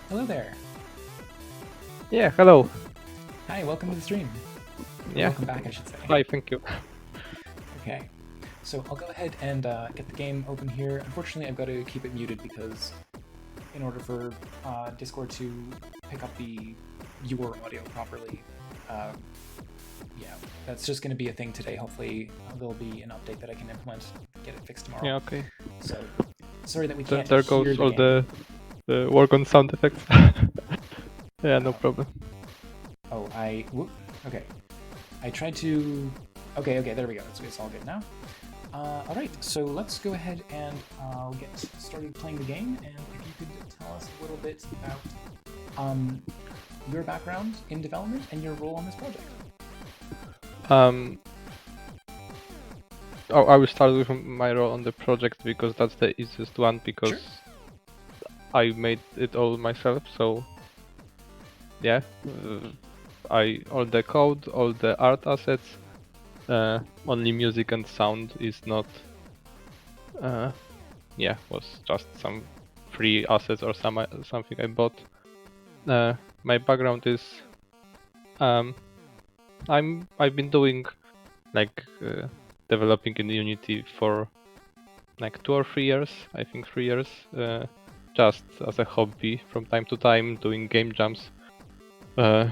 Hello there. Yeah, hello. Hi, welcome to the stream. Yeah. Welcome back, I should say. Hi, thank you. Okay, so I'll go ahead and get the game open here. Unfortunately, I've got to keep it muted because in order for Discord to pick up your audio properly, yeah, that's just going to be a thing today. Hopefully, there'll be an update that I can implement, get it fixed tomorrow. Yeah, okay. So, sorry that we can't There hear goes the all game. the work on sound effects. Yeah, no problem. Oh, okay. I tried to... Okay, there we go. It's all good now. Alright, so let's go ahead and get started playing the game, and if you could tell us a little bit about your background in development and your role on this project. I will start with my role on the project because that's the easiest one, because Sure. I made it all myself, so yeah. All the code, all the art assets, only music and sound is not, was just some free assets or something I bought. My background is, I've been doing developing in Unity for like 2 or 3 years, I think 3 years, just as a hobby from time to time, doing game jams. I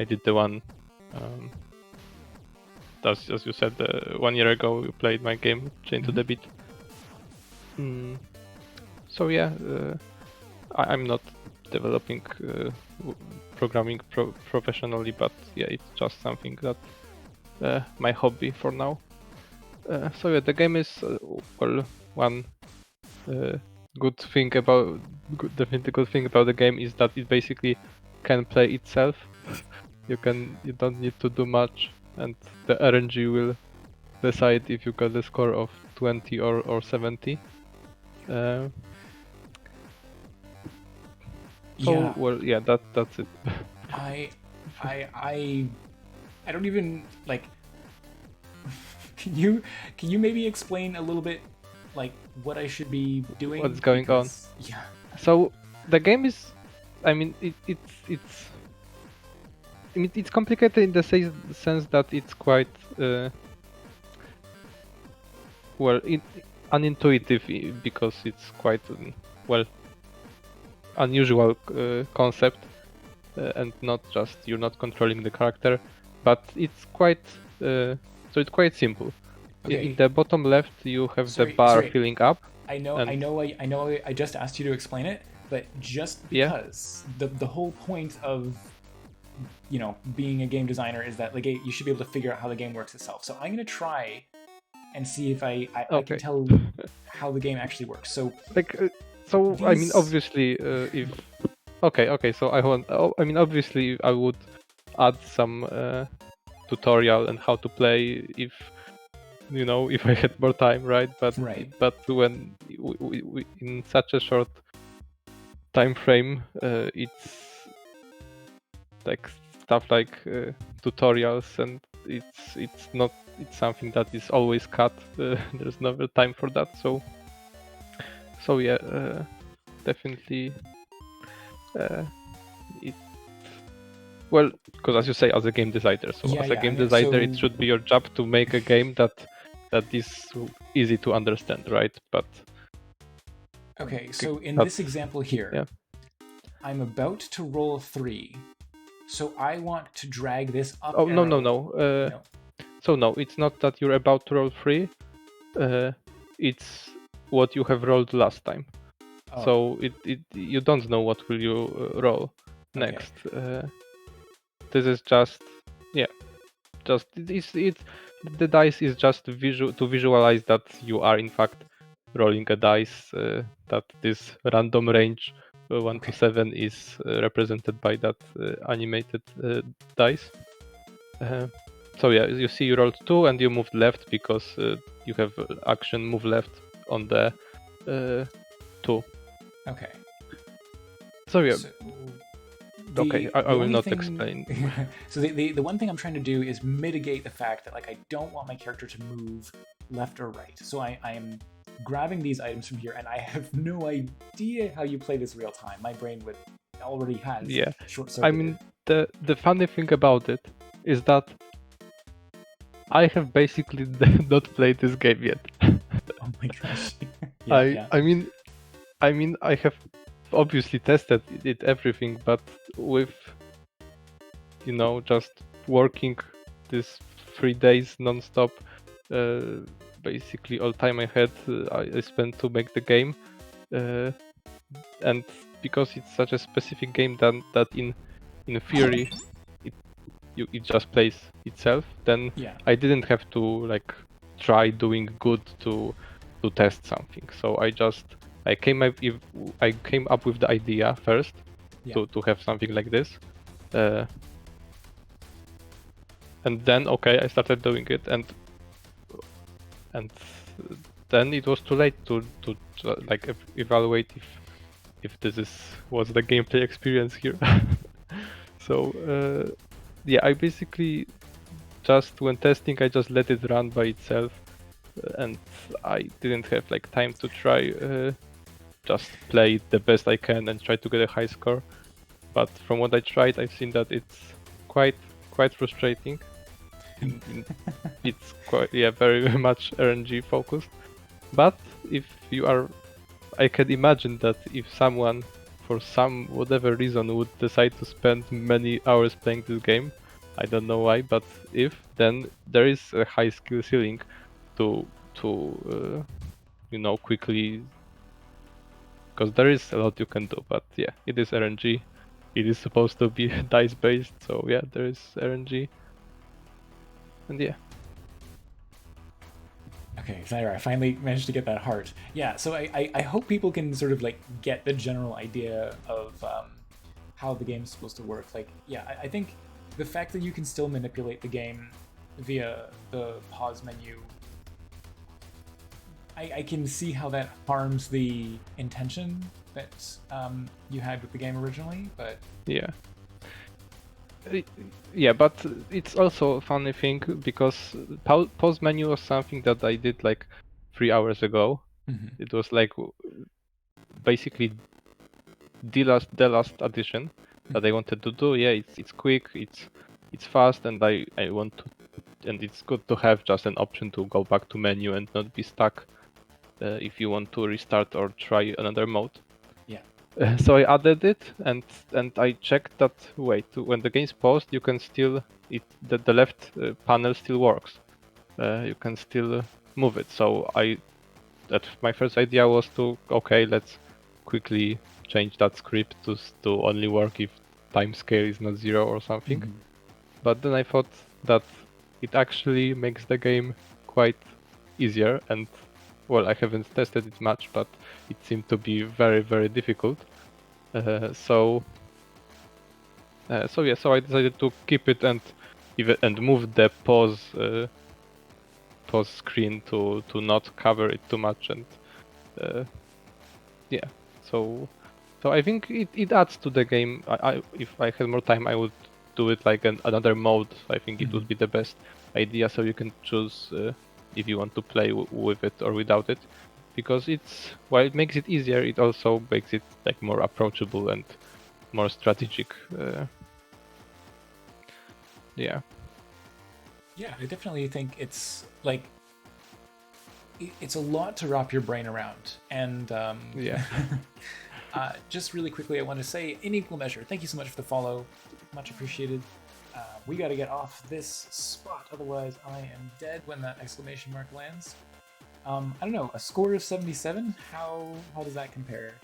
did the one, as you said, 1 year ago you played my game, Chain to the Beat. So yeah, I'm not developing programming professionally, but yeah, it's just something that my hobby for now. So yeah, the game is one good thing about definitely good thing about the game is that it basically can play itself. You don't need to do much, and the RNG will decide if you got a score of 20 or 70. Yeah. Well, yeah, that's it. I don't even like. Can you maybe explain a little bit like what I should be doing? What's going on? Yeah. So the game is, I mean, it's I mean, it's complicated in the sense that it's quite unintuitive, because it's quite unusual concept, and not just you're not controlling the character, but it's quite it's quite simple. Okay. In the bottom left you have the bar Sorry. filling up. I know I just asked you to explain it, but just because the whole point of being a game designer is that like you should be able to figure out how the game works itself. So I'm gonna try and see if I can tell how the game actually works. So I mean, obviously, if okay, so I mean, obviously, I would add some tutorial and how to play if if I had more time, right? But when we in such a short time frame, it's like stuff like tutorials, and it's something that is always cut. There's never time for that, so yeah, definitely. Well, because as you say, as a game designer, as a game designer, it should be your job to make a game that is easy to understand, right? But okay, so in this example here, I'm about to roll 3, so I want to drag this up. Oh no. So no, it's not that you're about to roll 3. It's what you have rolled last time. Oh. So you don't know what will you roll next. This is just the dice is just to visualize that you are in fact rolling a dice, that this random range 1 to 7 is represented by that animated dice. So yeah, you see you rolled 2 and you moved left because you have action move left on the 2. Okay. So yeah. Okay, I will not explain. So the one thing I'm trying to do is mitigate the fact that like I don't want my character to move left or right. So I am grabbing these items from here, and I have no idea how you play this real time. My brain would already has Yeah, short I circuited. mean the funny thing about it is that I have basically not played this game yet. Oh my gosh. Yeah, yeah. I mean I have obviously tested it everything, but with just working this 3 days non-stop, basically all time I had I spent to make the game, uh, and because it's such a specific game that in theory it just plays itself, then Yeah. I didn't have to like try doing good to test something. So I came up with the idea first Yeah. to have something like this, uh, and then okay I started doing it, and then it was too late to like evaluate if this was the gameplay experience here. So yeah, I basically just when testing I just let it run by itself, and I didn't have like time to try just play it the best I can and try to get a high score. But from what I tried, I've seen that it's quite frustrating. It's quite very much RNG focused. But if you are, I can imagine that if someone for some whatever reason would decide to spend many hours playing this game, I don't know why, but if then there is a high skill ceiling to quickly, because there is a lot you can do. But yeah, it is RNG. It is supposed to be dice based, so yeah, there is RNG, and yeah. Okay, so I finally managed to get that heart. Yeah, so I hope people can sort of like get the general idea of how the game's supposed to work. Like, yeah, I think the fact that you can still manipulate the game via the pause menu, I can see how that harms the intention that you had with the game originally, but Yeah. Yeah, but it's also a funny thing because pause menu was something that I did like 3 hours ago. Mhm. It was like basically the last addition that I wanted to do. Yeah, it's quick, it's fast, and I want to, and it's good to have just an option to go back to menu and not be stuck if you want to restart or try another mode. Yeah. So I added it, and I checked that when the game's paused, you can still the left panel still works. You can still move it. So my first idea was let's quickly change that script to only work if time scale is not 0 or something. Mhm. But then I thought that it actually makes the game quite easier, and well, I haven't tested it much, but it seemed to be very, very difficult. So I decided to keep it and move the pause screen to not cover it too much, and yeah. So I think it adds to the game. If I had more time, I would do it like another mode. I think it would be the best idea, so you can choose if you want to play with it or without it, because while it makes it easier, it also makes it like more approachable and more strategic. Yeah. Yeah, I definitely think it's like it's a lot to wrap your brain around. And Yeah. just really quickly, I want to say, in equal measure, thank you so much for the follow. Much appreciated. We got to get off this spot, otherwise I am dead when that exclamation mark lands. I don't know, a score of 77? How does that compare?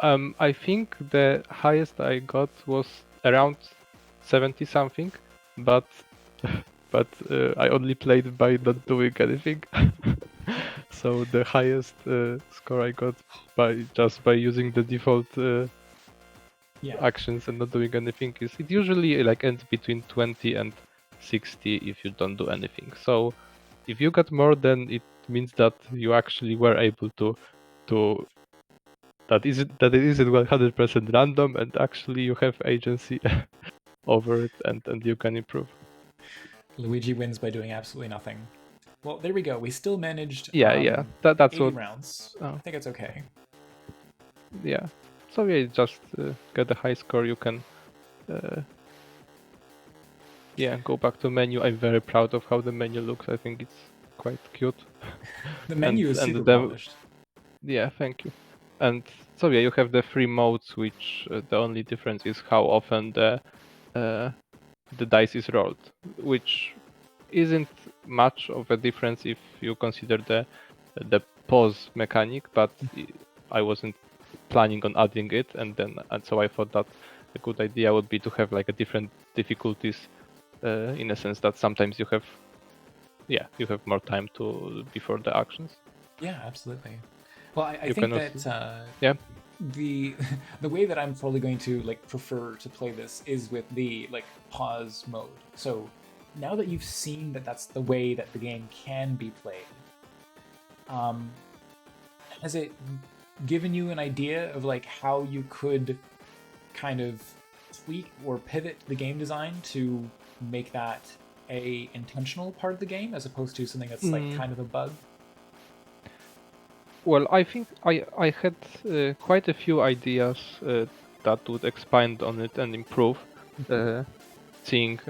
I think the highest I got was around 70 something, but I only played by not doing anything. So the highest score I got by using the default Yeah. actions and not doing anything is it usually like ends between 20 and 60 if you don't do anything. So if you got more, then it means that you actually were able to that it isn't 100% random, and actually you have agency over it, and you can improve. Luigi wins by doing absolutely nothing. Well, there we go. We still managed Yeah. That's 80 what. rounds. Oh, I think it's okay. yeah. So yeah, just get a high score. You can. Yeah, go back to menu. I'm very proud of how the menu looks. I think it's quite cute. The menu is and super the polished. Yeah, thank you. And so yeah, you have the three modes, which the only difference is how often the dice is rolled, which isn't much of a difference if you consider the pause mechanic. But I wasn't planning on adding it, and so I thought that a good idea would be to have like a different difficulties, in a sense that sometimes you have more time to before the actions. Yeah, absolutely. Well, I You think can also that yeah. the the way that I'm probably going to like prefer to play this is with the like pause mode. So now that you've seen that that's the way that the game can be played, um, has it given you an idea of like how you could kind of tweak or pivot the game design to make that a intentional part of the game as opposed to something that's like Mm, kind of a bug? Well, I think I had quite a few ideas that would expand on it and improve. Uh, Seeing,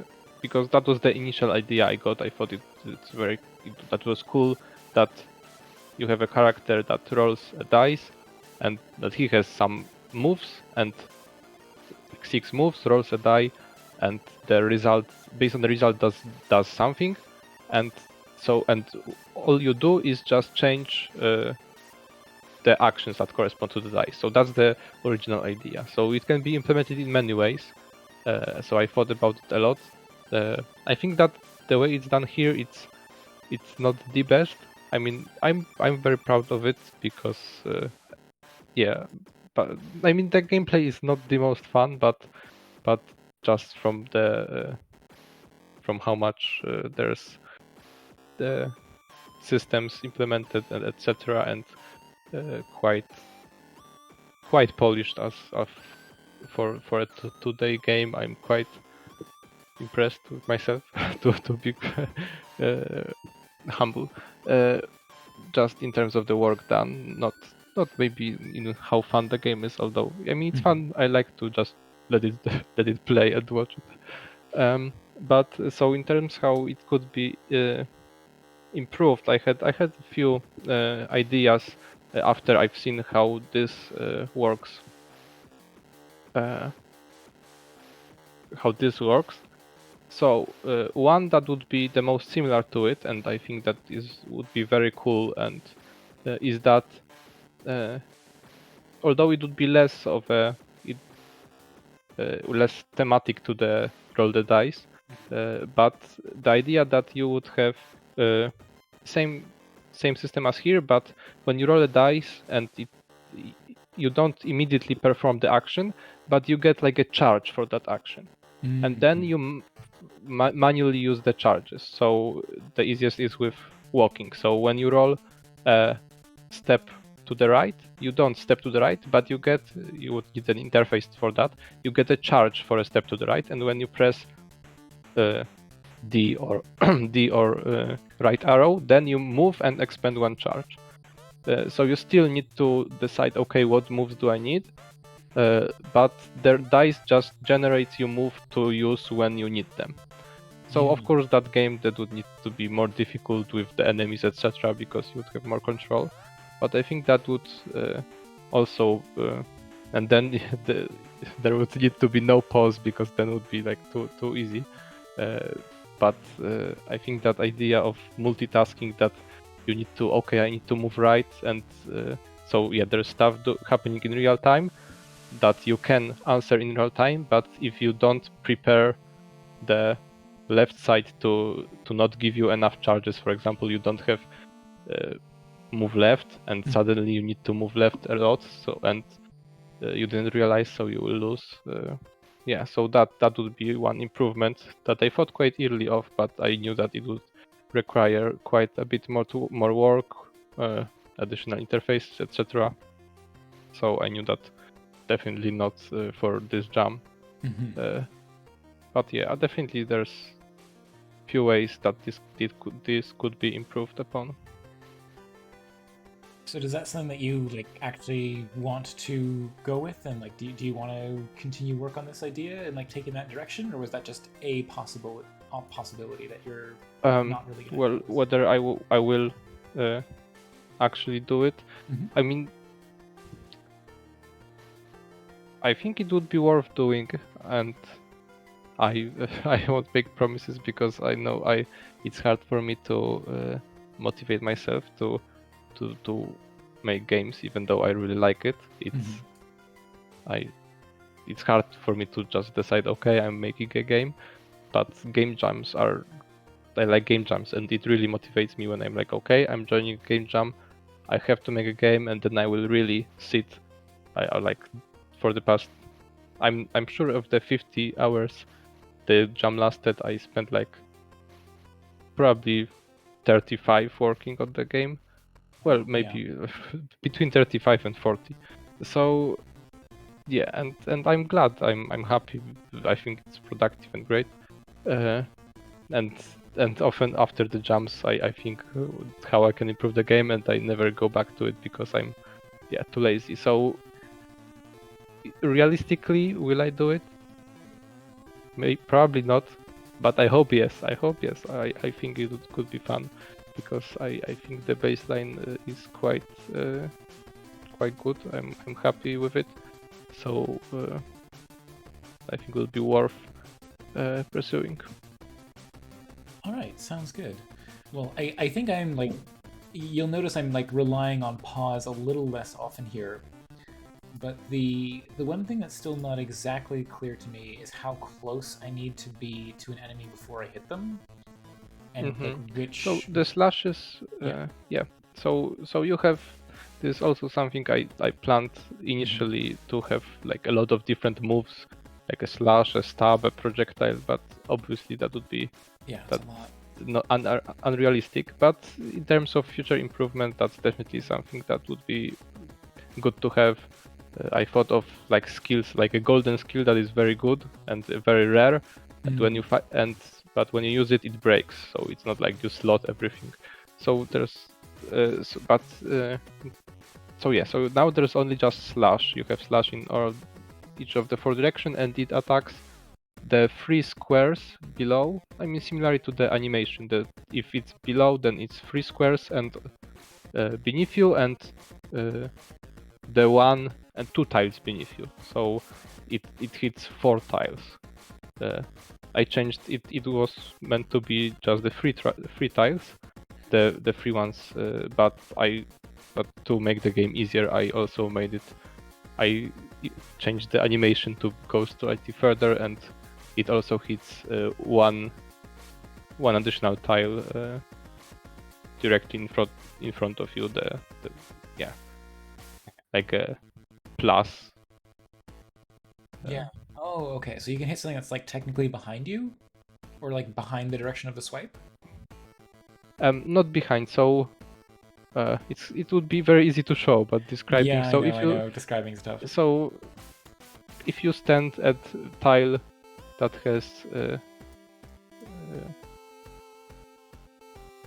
because that was the initial idea I got. I thought that was cool that you have a character that rolls a dice and that he has some moves, and like 6 moves, rolls a die, and the result, based on the result, does something, and and all you do is just change the actions that correspond to the dice. So that's the original idea. So it can be implemented in many ways. So I thought about it a lot. I think that the way it's done here, it's not the best. I mean, I'm very proud of it because yeah, but I mean the gameplay is not the most fun, but just from how much there's the systems implemented and etc. and quite polished as for a two-day game. I'm quite impressed with myself to be humble. Just in terms of the work done, not maybe in how fun the game is. Although I mean it's fun. I like to just let it let it play and watch it. But so in terms how it could be improved, I had a few ideas after I've seen how this works. Uh, how this works. So one that would be the most similar to it, and I think that would be very cool, and is that uh, although it would be less of less thematic to the roll the dice, but the idea that you would have uh, same same system as here, but when you roll a dice and you don't immediately perform the action, but you get like a charge for that action, and then you manually use the charges. So the easiest is with walking. So when you roll a step to the right, you don't step to the right, but you would need an interface for that. You get a charge for a step to the right, and when you press D or D or right arrow, then you move and expend one charge. So you still need to decide, okay, what moves do I need? But their dice just generates you move to use when you need them. So of course that would need to be more difficult with the enemies, etc., because you would have more control. But I think that would also, and then there would need to be no pause, because then it would be like too easy. But I think that idea of multitasking, that you need to, okay, I need to move right, and so yeah, there's stuff happening in real time that you can answer in real time, but if you don't prepare the left side to not give you enough charges, for example, you don't have move left, and suddenly you need to move left a lot, so and you didn't realize, so you will lose. Yeah, so that would be one improvement that I thought quite early of, but I knew that it would require quite a bit more work, additional interfaces, etc. So I knew that definitely not for this jam. But yeah, definitely there's few ways that this could be improved upon. So does that something that you like actually want to go with, and like do you want to continue work on this idea and like take in that direction, or was that just a possibility that you're not really gonna Well, whether I will actually do it, Mm-hmm. I mean, I think it would be worth doing, and I I won't make promises because I know it's hard for me to motivate myself to make games, even though I really like it. It's hard for me to just decide, okay, I'm making a game, but game jams I like game jams, and it really motivates me when I'm like, okay, I'm joining a game jam, I have to make a game, and then I will really sit. I like for the past, I'm sure of the 50 hours the jam lasted, I spent like probably 35 working on the game. Well, maybe between 35 and 40. So yeah, and I'm glad, I'm happy. I think it's productive and great. And often after the jumps, I think how I can improve the game, and I never go back to it because I'm too lazy. So realistically, will I do it? Probably not, but I hope yes. I think it could be fun because I think the baseline is quite good. I'm happy with it, so I think it will be worth pursuing. All right, sounds good. Well, I think I'm like, you'll notice I'm like relying on pause a little less often here. But the one thing that's still not exactly clear to me is how close I need to be to an enemy before I hit them, and like which. So the slashes, So you have. This is also something I planned initially to have like a lot of different moves, like a slash, a stab, a projectile, but obviously that would be that's a lot. Not unrealistic. But in terms of future improvement, that's definitely something that would be good to have. I thought of like skills, like a golden skill that is very good and very rare, and when you but when you use it, it breaks. So it's not like you slot everything. So there's, so now there's only just slash. You have slash in each of the 4 directions, and it attacks the 3 squares below. I mean, similarly to the animation. That if it's below, then it's 3 squares and beneath you, and the 1 and 2 tiles beneath you. So it hits 4 tiles. I changed it. It was meant to be just the 3 tiles, the 3 ones. But to make the game easier, I also made it. I changed the animation to go slightly further, and it also hits one additional tile directly in front of you. Like a plus. Yeah. Oh, okay. So you can hit something that's like technically behind you, or like behind the direction of the swipe. Not behind. So it would be very easy to show, but describing. Yeah, So I know describing stuff. So if you stand at tile that has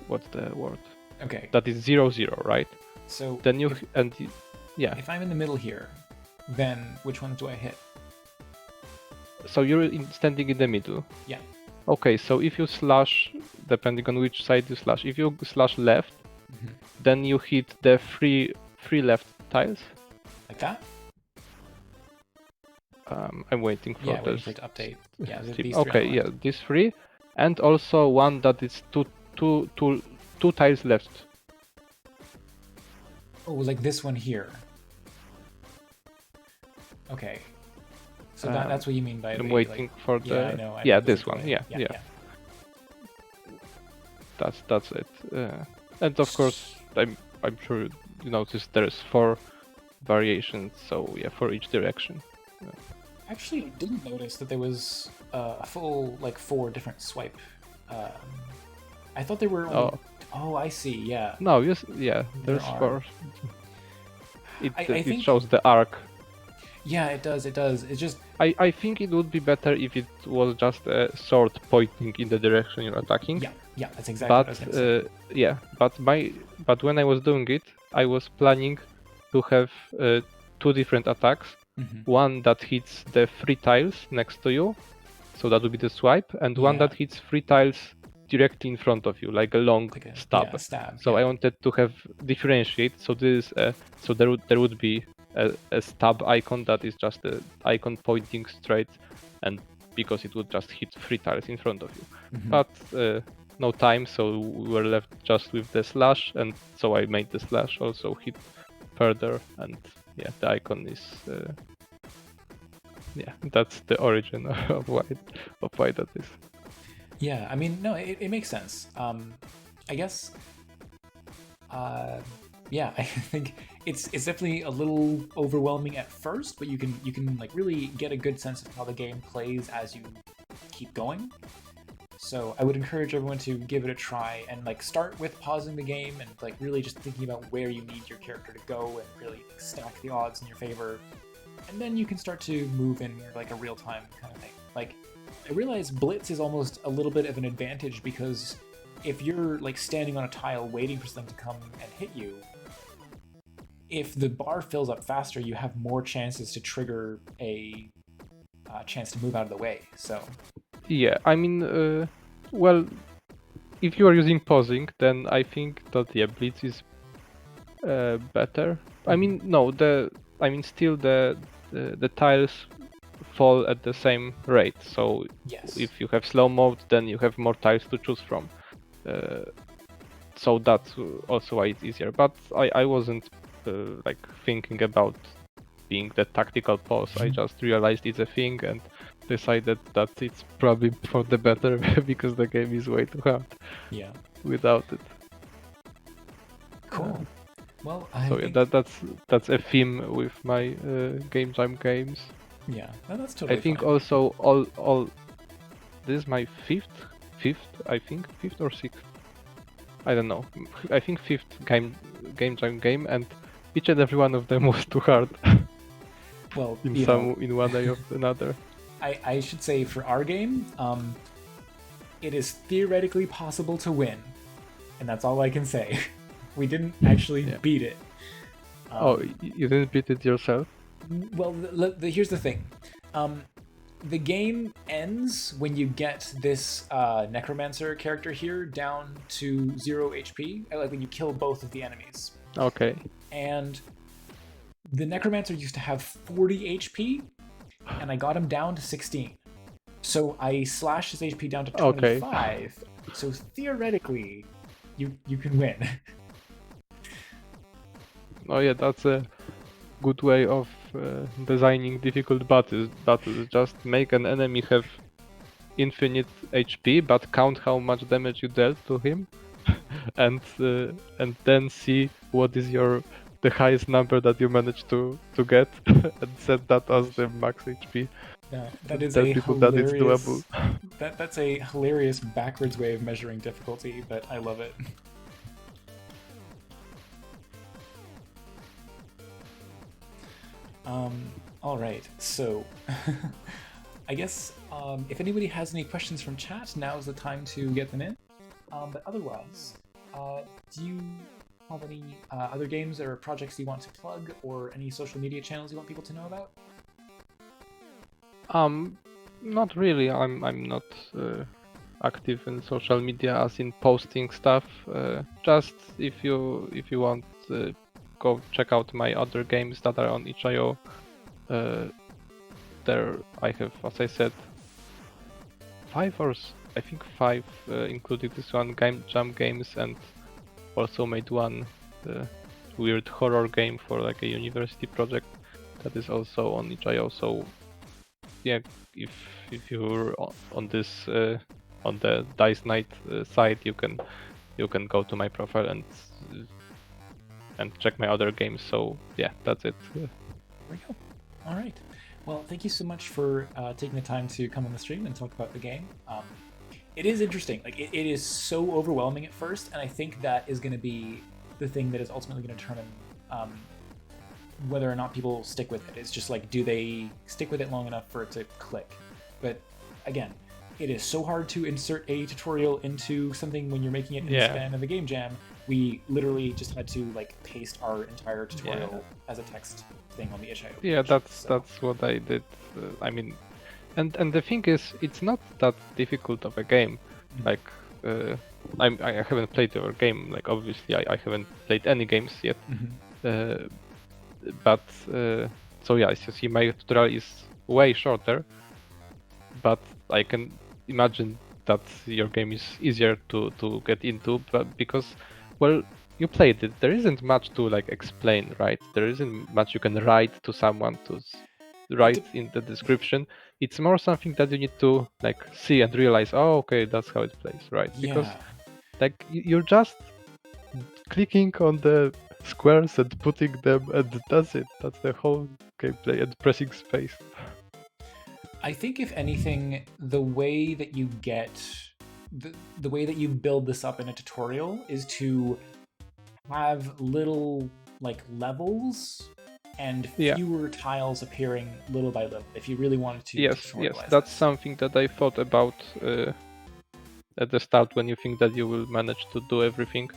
what's the word? Okay. That is 0, 0, right? So then you If I'm in the middle here, then which ones do I hit? So you're standing in the middle. Yeah. Okay, so if you slash, depending on which side you slash, if you slash left, then you hit the three left tiles. Like that? I'm waiting for this. For it to update. Yeah. These okay, yeah, these 3, and also one that is two tiles left. Oh, like this one here. Okay. So that's what you mean by. I'm waiting for the. Yeah, I know. This one. Yeah. That's it. And of course, I'm sure you noticed there's 4 variations. So yeah, for each direction. Actually, I didn't notice that there was a full like 4 different swipe. I thought there were. Only... Oh, I see. Yeah. No, there's 4. I think... It shows the arc. Yeah, it does. It does. It's just I think it would be better if it was just a sword pointing in the direction you're attacking. yeah, yeah. That's exactly what I But was gonna say. yeah, but when I was doing it, I was planning to have two different attacks. One that hits the three tiles next to you, so that would be the swipe, and one Yeah, that hits three tiles directly in front of you, like a long like a stab. a stab. So Yeah. I wanted to have differentiate. So this so there would be a stab icon that is just an icon pointing straight, and because it would just hit three tiles in front of you. But no time, so we were left just with the slash, and so I made the slash also hit further, and yeah, the icon is yeah, that's the origin of why that is. Yeah, I mean, no, it makes sense. I guess, yeah, I think it's definitely a little overwhelming at first, but you can like really get a good sense of how the game plays as you keep going. So I would encourage everyone to give it a try and like start with pausing the game and like really just thinking about where you need your character to go and really stack the odds in your favor. And then you can start to move in like a real time kind of thing. Like I realize Blitz is almost a little bit of an advantage because if you're like standing on a tile waiting for something to come and hit you, if the bar fills up faster, you have more chances to trigger a chance to move out of the way. So Yeah, I mean, well, if you are using pausing, then I think that yeah, Blitz is better. I mean, no, still the tiles fall at the same rate. So yes. if you have slow mode, then you have more tiles to choose from. So that's also why it's easier. But I wasn't like thinking about being the tactical pause. I just realized it's a thing and decided that it's probably for the better because the game is way too hard. Yeah. Without it. Cool. Well, I so think... yeah, that's a theme with my game jam games. Yeah, no, that's totally I think fine. also all this is my fifth or sixth. I don't know. I think fifth game jam game, and each and every one of them was too hard. Well, in one way or another. I should say for our game, it is theoretically possible to win, and that's all I can say. We didn't actually beat it. You didn't beat it yourself? Well, here's the thing. The game ends when you get this necromancer character here down to 0 HP, like when you kill both of the enemies. Okay. And the necromancer used to have 40 HP, and I got him down to 16. So I slashed his HP down to 25. Okay. So theoretically, you can win. Oh yeah, that's a good way of designing difficult battles. Just make an enemy have infinite HP, but count how much damage you dealt to him, and then see what is the highest number that you managed to get, and set that as the max HP. That is tell a people hilarious, that it's doable. That's a hilarious backwards way of measuring difficulty, but I love it. All right, so I guess if anybody has any questions from chat, now's the time to get them in. But otherwise, do you have any other games or projects you want to plug, or any social media channels you want people to know about? Not really. I'm not active in social media, as in posting stuff. Just if you want, go check out my other games that are on itch.io. There I have, as I said, five, including this one, Game Jam games, and also made one weird horror game for like a university project that is also on itch.io. So yeah, if you're on this on the Dice Night site, you can go to my profile and check my other games. So yeah, that's it. There we go. All right. Well, thank you so much for taking the time to come on the stream and talk about the game. It is interesting. Like it is so overwhelming at first, and I think that is going to be the thing that is ultimately going to determine whether or not people stick with it. It's just like, do they stick with it long enough for it to click? But again, it is so hard to insert a tutorial into something when you're making it in the span of a game jam. We literally just had to like paste our entire tutorial as a text thing on the itch.io page. Yeah, that's what I did. I mean, and the thing is, it's not that difficult of a game. Like, I haven't played your game. Like, obviously, I haven't played any games yet. But so yeah, as you see, my tutorial is way shorter. But I can imagine that your game is easier to get into, but because, well, you played it. There isn't much to like explain, right? There isn't much you can write to someone to write in the description. It's more something that you need to like see and realize. Oh, okay, that's how it plays, right? Because like you're just clicking on the squares and putting them, and that's it. That's the whole gameplay, and pressing space. I think if anything, the way that you get the way that you build this up in a tutorial is to have little like levels and fewer tiles appearing little by little. If you really wanted to, yes, that's something that I thought about at the start when you think that you will manage to do everything.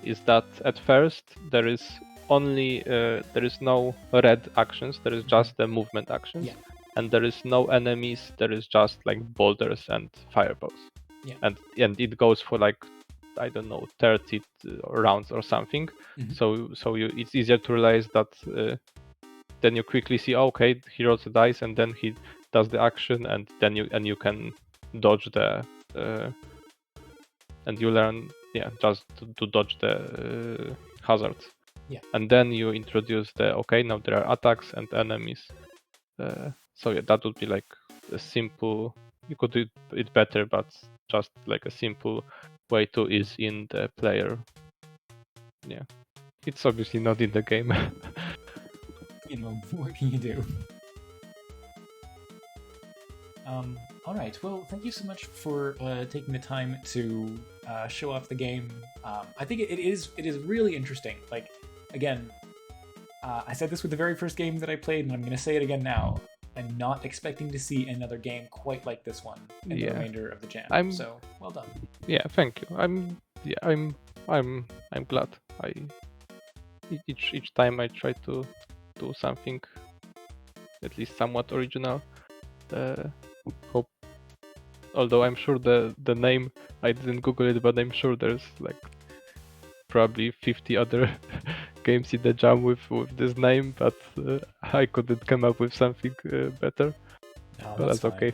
Is that at first there is only there is no red actions, there is just the movement actions. And there is no enemies, there is just like boulders and fireballs. And it goes for like, I don't know, 30 rounds or something. So it's easier to realize that then you quickly see, okay, he rolls the dice and then he does the action, and then you can dodge the and you learn just to dodge the hazards. And then you introduce the now there are attacks and enemies. So that would be like a simple. You could do it better, but just like a simple way to ease in the player. Yeah, it's obviously not in the game. You know, what can you do? All right. Well, thank you so much for taking the time to show off the game. I think it is really interesting. Like, again, I said this with the very first game that I played, and I'm going to say it again now. I'm not expecting to see another game quite like this one in the remainder of the jam. So well done. Yeah, thank you. I'm glad. Each time I try to do something at least somewhat original. Hope. Although I'm sure the name, I didn't Google it, but I'm sure there's like probably 50 other games in the jam with this name, but I couldn't come up with something better. No, but that's okay.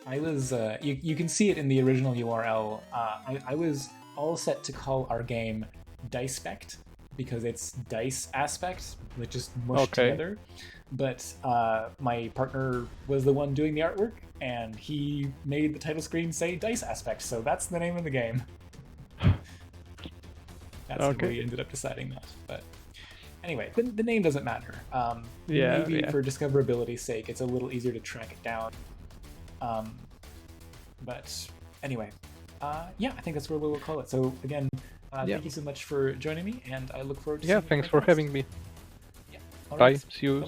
I was you can see it in the original URL. I was all set to call our game Dicespect because it's dice aspect, which just mushed together. But my partner was the one doing the artwork, and he made the title screen say Dice Aspect, so that's the name of the game. That's how we ended up deciding that. But anyway, the name doesn't matter. Maybe for discoverability's sake, it's a little easier to track it down. But anyway, I think that's where we'll call it. So again, thank you so much for joining me, and I look forward to seeing you thanks for having me. All Bye. right. See you